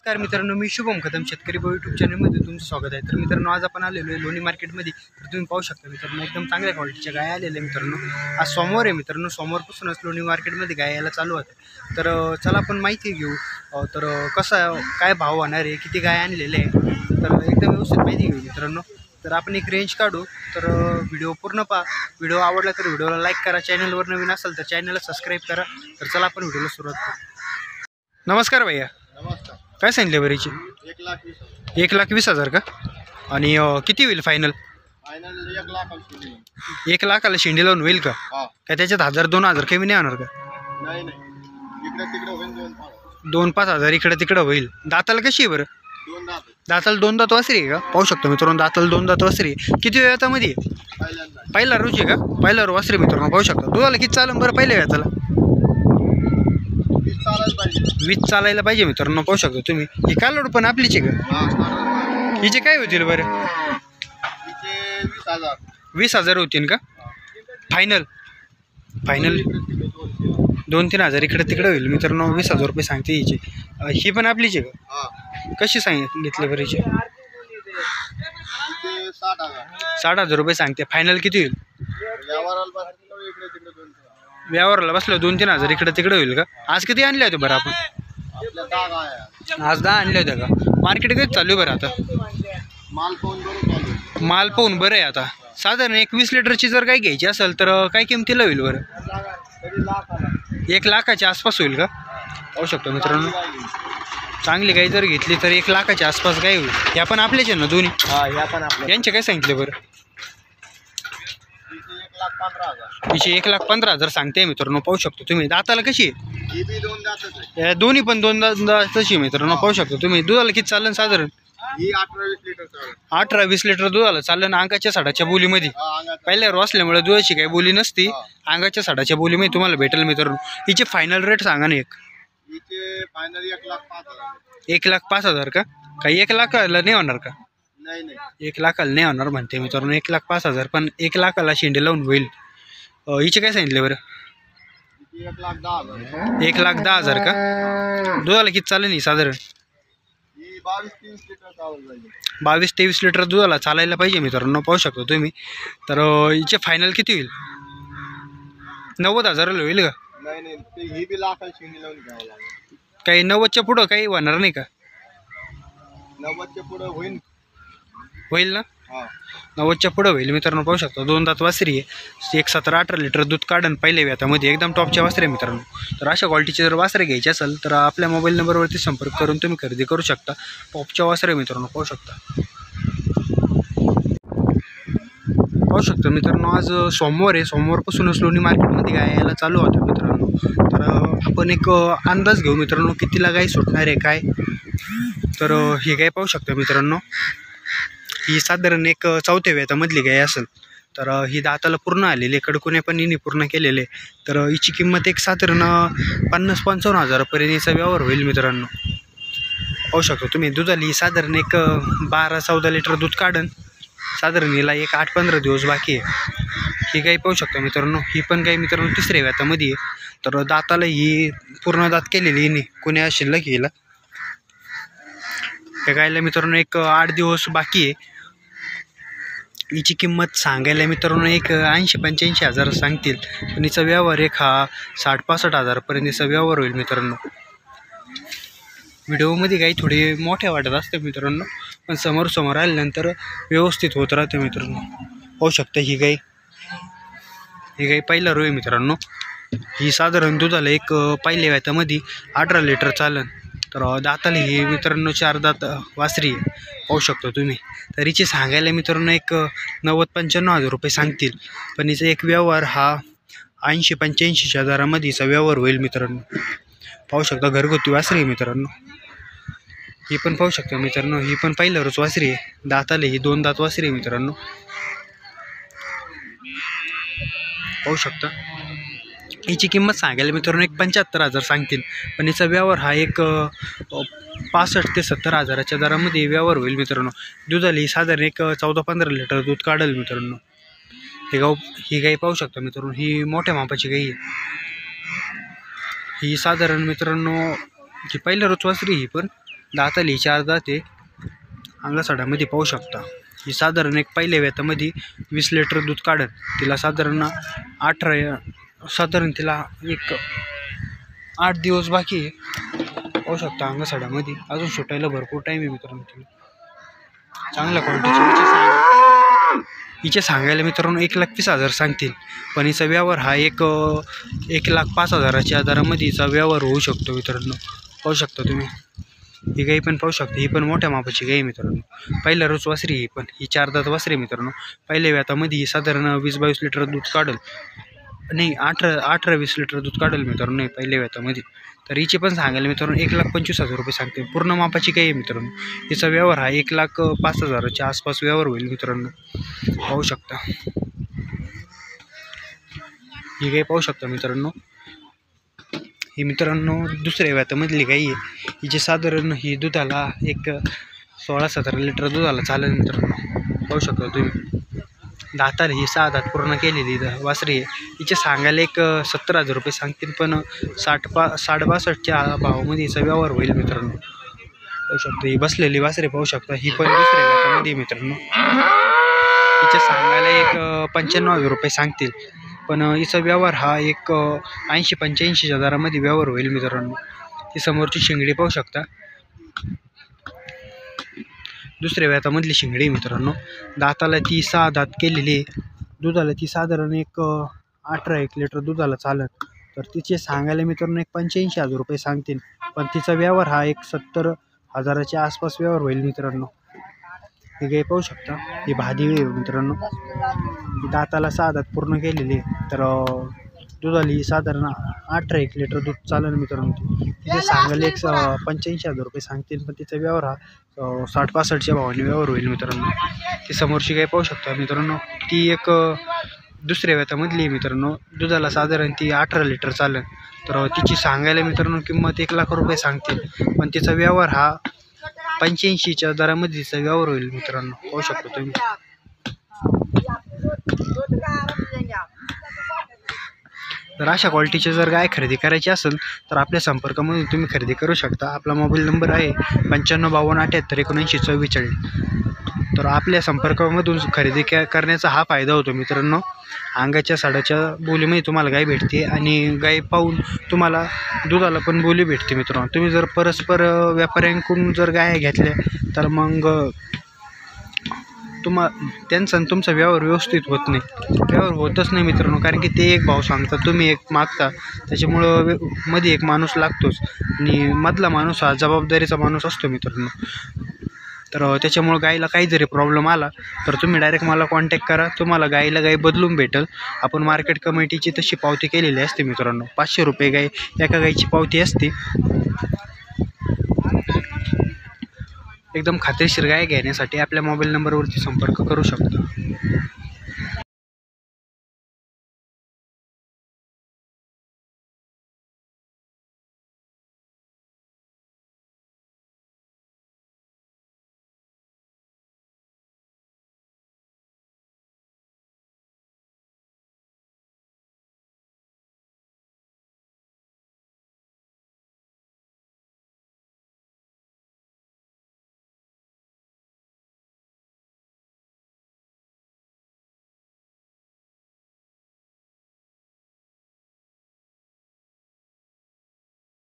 नमस्कार मित्रांनो, मी शुभम कदम शेतकरी भाऊ यूट्यूब चॅनलमध्ये तुमचं स्वागत आहे। तर मित्रांनो, आज आपण आलेलो आहे लोणी मार्केटमध्ये। तर तुम्ही पाहू शकता मित्रांनो, एकदम चांगल्या क्वालिटीच्या गाय आलेल्या आहे मित्रांनो। आज सोमवार आहे मित्रांनो, सोमवारपासूनच लोणी मार्केटमध्ये गाय यायला चालू होते। तर चला आपण माहिती घेऊ, तर कसं काय भाव होणार आहे, किती गाय आणलेले आहे, तर एकदम व्यवस्थित माहिती घेऊ मित्रांनो। तर आपण एक रेंज काढू, तर व्हिडिओ पूर्ण पहा। व्हिडिओ आवडला तर व्हिडिओला लाईक करा, चॅनलवर नवीन असेल तर चॅनलला सबस्क्राईब करा। तर चला आपण व्हिडिओला सुरुवात करू। नमस्कार भैया, नमस्कार। काय सांगितले बरीची? 1,20,000 1,20,000 का? आणि किती होईल फायनल? फायनल 1,00,000 1 लाखाला शेंडी लावून होईल का? हा, काय त्याच्यात 1,000-2,000 कमी नाही होणार का? नाही इकडे तिकडे होईल 2-5 हजार इकडे तिकडे होईल। दाताला कशी आहे बरं? 2 दात दाताला 2 दात वासरी आहे का? पाहू शकतो मित्रांनो, दाताला 2 दात वासरी आहे। किती वेळामध्ये? पहिल्यांदा पहिला रोज आहे का? पहिला वासरी मित्रांनो पाहू शकतो। दुधाला किती चालेल बरं पहिल्या वेळाला? 20 चालायला पाहिजे। 20 चालायला पाहिजे मित्रांनो, पाहू शकतो तुम्ही। ही कालोड पण आपलीच आहे का? हा, हिचे काय होतील बरं? तिचे 20,000 20,000 होतील का फायनल? फायनल 2-3 हजार इकडे तिकडे होईल मित्रांनो। 20,000 रुपये सांगते हिचे। ही पण आपलीच आहे का? हा, कशी सांगितले बरं हिचे? तिचे 60,000 60,000 रुपये सांगते। फायनल किती होईल? व्यवहाराला बसले इकडे तिकडे 2 व्यवहाराला बसलं 2-3 हजार इकडे तिकडे होईल का? आज किती आणले होते बरं आपण? आपल्या 10 गाय आज 10 आणले होते का? मार्केट किती चालू आहे बरं आता? माल पाहून बरोबर चालू आहे। माल पाहून बरं आहे आता। साधारण 20 लिटरची जर काही घ्यायची असेल तर काय किमतीला होईल बरं? तरी लाखाला 1 लाखाच्या आसपास होईल का? पाहू शकतो मित्रांनो, चांगली गाय जर घेतली तर 1 लाखाच्या आसपास गाय होईल। ह्या पण आपल्याच आहे ना दोन्ही? हा, या पण आपल्या यांचे काय सांगितले बरं? तिचे 1,15,000 तिचे 1,15,000 सांगते मित्रांनो, पाहू शकतो तुम्ही। दाताला कशी आहे? ही बी 2 दातच आहे। या दोन्ही पण 2 दाताची मित्रांनो, पाहू शकतो तुम्ही। दुधाला किती चालेल साधारण? ही 18-20 लिटर चालेल। 18-20 लिटर दुधाला चालेल अंगाच्या साडाच्या बोलीमध्ये। हा, अंगात पहिल्यावर असल्यामुळे दुधाची काही बोली नसती, हा. अंगाच्या साडाच्या बोलीमध्ये तुम्हाला भेटेल मित्रांनो। हिचे फायनल रेट सांगा ना एक? हिचे फायनल 1,05,000 1,05,000 का? काही 1 लाखाला नाही होणार का? नाही 1 लाखाला नाही होणार म्हणते मित्रांनो। 1,05,000 पण 1 लाखाला शेंडे लावून होईल। हिचे काय सांगितले बरं? हिचे 1,10,000 1,10,000 का? दुधाला किती चालेल नाही साधारण? ही 22-23 लिटर चालू जाईल। 22-23 लिटर दुधाला चालायला पाहिजे मित्रांनो, पाहू शकतो तुम्ही। तर हिचे फायनल किती होईल? 90,000 होईल का? नाही ते ही बी लाखाला शिंडी लावून घ्यावं लागेल। काही 90च्या पुढं काही होणार नाही का? 90च्या पुढे होईल ना? हा, 90च्या पुढं होईल मित्रांनो, पाहू शकतो। 2 दात वासरी आहे, 17-18 लिटर दूध काढन पहिले व्यातामध्ये, एकदम टॉपच्या वासरे मित्रांनो। तर अशा क्वालिटीचे जर वासरे घ्यायचे असेल तर आपल्या मोबाईल नंबरवरती संपर्क करून तुम्ही खरेदी करू शकता। टॉपच्या वासरे मित्रांनो, पाहू शकता। पाहू शकतो मित्रांनो, आज सोमवार आहे, सोमवारपासूनच लोणी मार्केटमध्ये गाय यायला चालू होत्या मित्रांनो। तर आपण एक अंदाज घेऊ मित्रांनो, कितीला गाय सुटणार आहे काय। तर ही गाय पाहू शकता मित्रांनो, ही साधारण एक 4थ्या वेतामधली गाय असेल। तर ही दाताला पूर्ण आलेली, कडकुने पण हिने पूर्ण केलेले। तर हिची किंमत एक साधारण 50-55 हजारापर्यंत हिचा व्यवहार होईल मित्रांनो, पाहू शकतो तुम्ही। दुधाला ही साधारण एक 12-14 लिटर दूध काढन साधारण, हिला एक 8-15 दिवस बाकी आहे। ही गाय पाहू शकतो मित्रांनो, ही पण गाय मित्रांनो 3ऱ्या वेतामध्ये आहे। तर दाताला ही पूर्ण दात केलेली हिने, कुण्या शिल्लक हिला। त्या गायला मित्रांनो एक 8 दिवस बाकी आहे। हिची किंमत सांगायला मित्रांनो एक 80-85 हजार सांगतील, पण हिचा व्यवहार एक हा 60-65 हजारापर्यंत हिचा व्यवहार होईल मित्रांनो। व्हिडिओमध्ये गाई थोडी मोठ्या वाटत असते मित्रांनो, पण समोर आल्यानंतर व्यवस्थित होत राहते मित्रांनो, पाहू शकता। ही गाई पहिला रो आहे मित्रांनो। ही साधारण दुधाला एक पहिल्या व्यातामध्ये 18 लिटर चालन। तर दाताला ही मित्रांनो 4 दात वासरी आहे, पाहू शकतो तुम्ही। तर हिचे सांगायला मित्रांनो एक 90-95 हजार रुपये सांगतील, पण हिचा एक व्यवहार हा 80-85 हजारामध्ये हिचा व्यवहार होईल मित्रांनो, पाहू शकता। घरगुती वासरी आहे मित्रांनो। ही पण पाहू शकता मित्रांनो, ही पण पहिल्या रोज वासरी आहे। दाताला ही 2 दात वासरी आहे मित्रांनो, पाहू शकता। हिची किंमत सांगायला मित्रांनो एक 75 हजार सांगतील, पण हिचा व्यवहार हा एक 65 ते 70 हजाराच्या दरामध्ये व्यवहार होईल मित्रांनो। दुधाला ही साधारण एक 14-15 लिटर दूध काढेल मित्रांनो। ही गाई पाहू शकता मित्रांनो, ही मोठ्या मापाची गाई आहे। ही साधारण मित्रांनो ही पहिल्या रोज वासरी, ही पण दाताला ही 4 दात आहे. अंगासाडामध्ये पाहू शकता. ही साधारण एक पहिल्या वेतामध्ये 20 लिटर दूध काढत. तिला साधारण 18 साधारण तिला एक 8 दिवस बाकी आहे. पाहू शकता अंगासाडामध्ये अजून सुटायला भरपूर टाईम आहे मित्रांनो. तिला चांगल्या क्वालिटीची हिचे सांगायला मित्रांनो 1,20,000 सांगतील, पण हिचा व्यवहार हा 1,05,000च्या दरामध्ये हिचा व्यवहार होऊ शकतो मित्रांनो. पाहू शकता तुम्ही. ही गाई पण पाहू शकता. ही पण मोठ्या मापाची गाई मित्रांनो. पहिल्या रोज वासरी ही पण. ही 4 दात वासरी मित्रांनो. पहिल्या व्यातामध्ये ही साधारण 20-22 लिटर दूध काढेल. नाही 18-20 लिटर दूध काढेल मित्रांनो नाही पहिल्या व्यातामध्ये. तर हिचे पण सांगायला मित्रांनो 1,25,000 रुपये सांगते. पूर्ण मापाची गाई आहे मित्रांनो. हिचा व्यवहार हा 1,05,000च्या आसपास व्यवहार होईल मित्रांनो. पाहू शकता. ही गाई पाहू शकता मित्रांनो. ही मित्रांनो दुसऱ्या व्यातामधली गाई आहे. हिचे साधारण ही दुधाला एक 16-17 लिटर दुधाला चालेल मित्रांनो. पाहू शकता तुम्ही. दाताला ही 6 दात पूर्ण केलेली वासरी आहे. हिचे सांगायला एक 70,000 रुपये सांगतील, पण 60-65च्या भावामध्ये हिचा व्यवहार होईल मित्रांनो. पाहू शकता. ही बसलेली वासरी पाहू शकता. ही पण दुसऱ्या व्यातामध्ये मित्रांनो. हिचे सांगायला एक 95,000 रुपये सांगतील, पण हिचा व्यवहार हा एक 80-85च्या दरामध्ये व्यवहार होईल मित्रांनो. ही समोरची शिंगडी पाहू शकता. दुसऱ्या व्यातामधली शिंगडी मित्रांनो. दाताला ती 6 दात केलेली आहे. दुधाला ती साधारण एक 18 लिटर दुधाला चालत. तर तिचे सांगायला मित्रांनो एक 85,000 रुपये सांगतील, पण तिचा व्यवहार हा एक 70,000च्या आसपास व्यवहार होईल मित्रांनो. ही गाई पाहू शकता. ही भादी आहे मित्रांनो. दाताला 6 दात पूर्ण केलेली आहे. तर दुधाला ही साधारण 18 लिटर दूध चालेल मित्रांनो. तिथे सांगायला एक 85,000 रुपये सांगतील, पण तिचा व्यवहार हा 60-65च्या भावाने व्यवहार होईल मित्रांनो. ती समोरची गाई पाहू शकता मित्रांनो. ती एक दुसऱ्या व्यातामधली आहे मित्रांनो. दुधाला साधारण ती 18 लिटर चालेल. तर तिची सांगायला मित्रांनो किंमत 1,00,000 रुपये सांगतील, पण तिचा व्यवहार हा 85च्या दरामध्ये तिचा व्यवहार होईल मित्रांनो. पाहू शकता तुम्ही. तर अशा क्वालिटीचे जर गाय खरेदी करायची असेल तर आपल्या संपर्कामधून तुम्ही खरेदी करू शकता. आपला मोबाईल नंबर आहे 9552781944. तर आपल्या संपर्कामधून खरेदी करण्याचा हा फायदा होतो मित्रांनो. अंगाच्या साडाच्या बोलीमध्ये तुम्हाला गाय भेटते आणि गाय पाहून तुम्हाला दुधाला पण बोली भेटते मित्रांनो. तुम्ही जर परस्पर व्यापाऱ्यांकडून जर गाय घेतल्या तर मग त्यांचा तुमचा व्यवहार व्यवस्थित होत नाही. व्यवहार होतच नाही मित्रांनो, कारण की ते एक भाव सांगतात, तुम्ही एक मागता. त्याच्यामुळं मध्ये एक माणूस लागतोच आणि मधला माणूस हा जबाबदारीचा माणूस असतो मित्रांनो. तर त्याच्यामुळं गाईला काही जरी प्रॉब्लेम आला तर तुम्ही डायरेक्ट मला कॉन्टॅक्ट करा. तुम्हाला गाईला गाई बदलून भेटेल. आपण मार्केट कमिटीची तशी पावती केलेली असते मित्रांनो. 500 रुपये गाई एका गाईची पावती असते. एकदम खात्रीशीर गाय घेण्यासाठी आपल्या मोबाईल नंबरवरती संपर्क करू शकता.